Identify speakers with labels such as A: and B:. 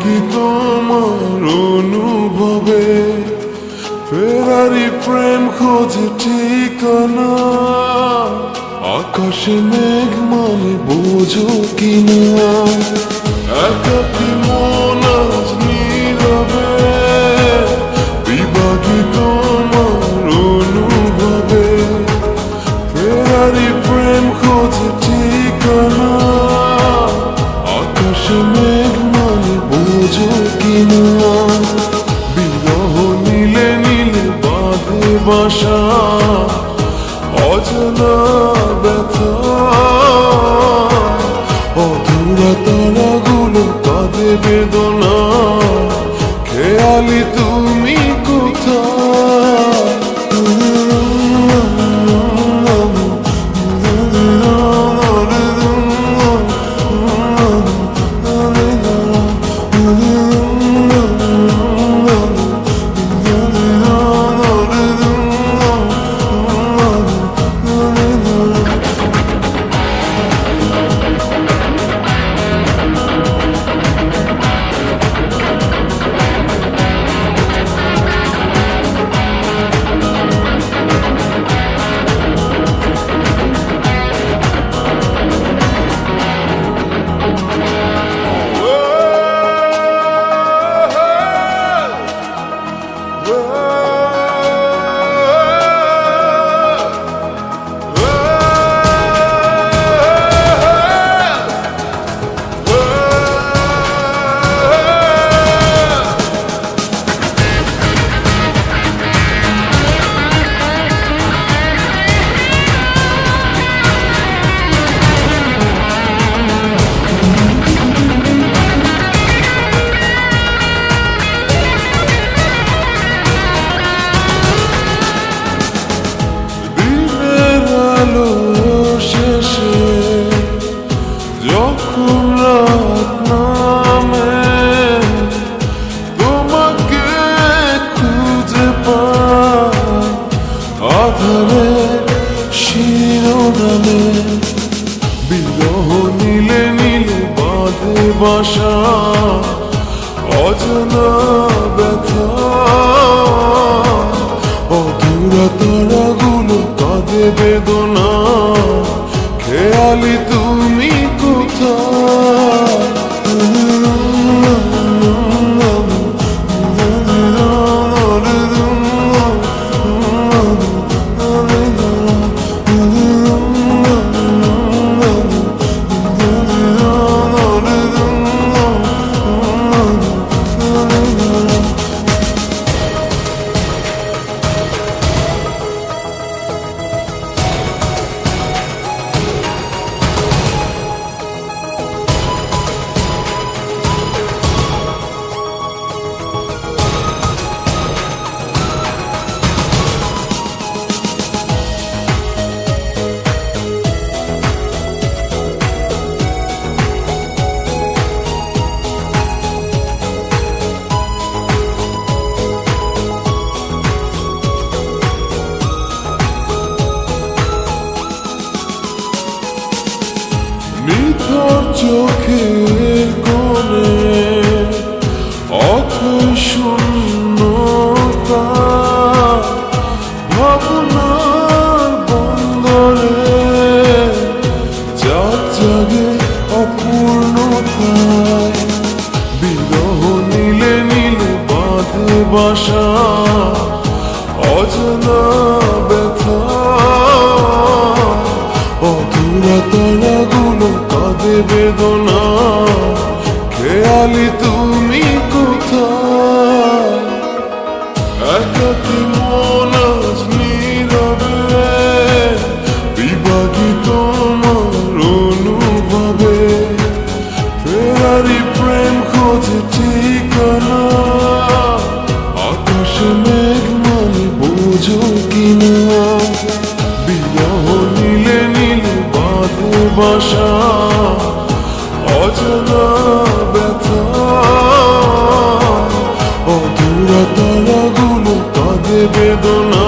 A: কি তোমার অনুভবে ফেরারি প্রেম খোঁজে ঠিকানা আকাশে মেঘ মানে বোঝো কিনা একাকী মন আজ নীরবে বিভাগী তোমার অনুভবে ফেরারি প্রেম খোঁজে ঠিকানা আকাশে মেঘ মানে বোঝো কিনা বিরহ নীলে নীলে বাঁধে বাসা অজানা ব্যথা অধুরা তারাগুলো কাঁদে বেদনা খেয়ালি তুমি কোথায় যখন রাত নামে তোমাকে খুঁজে পাই আধারে শিরোনামে বিরহ নীলে নীলে বাঁধে বাসা অজানা ব্যথা অধুরা তারাগুলো কাঁদে বেদনা খেয়ালি তুমি কোথায় নিথর চোখের কোণে অথই শূন্যতা ভাবনার বন্দরে চাঁদ জাগে অপূর্ণতায় বিরহ নীলে নীলে বাঁধে বাসা অজানা ব্যথা অধুরা তারাগুলো কাঁদে বেদনা খেয়ালি তুমি কোথায় একাকী মন আজ নীরবে বিভাগী তোমার অনুভবে ফেরারি প্রেম খোঁজে ঠিকানা আকাশে মেঘ মানে বোঝো কিনা বিরহ নীলে নীলে বাঁধে বাসা অজানা ব্যথা অধুরা তারাগুলো কাঁদে বেদনা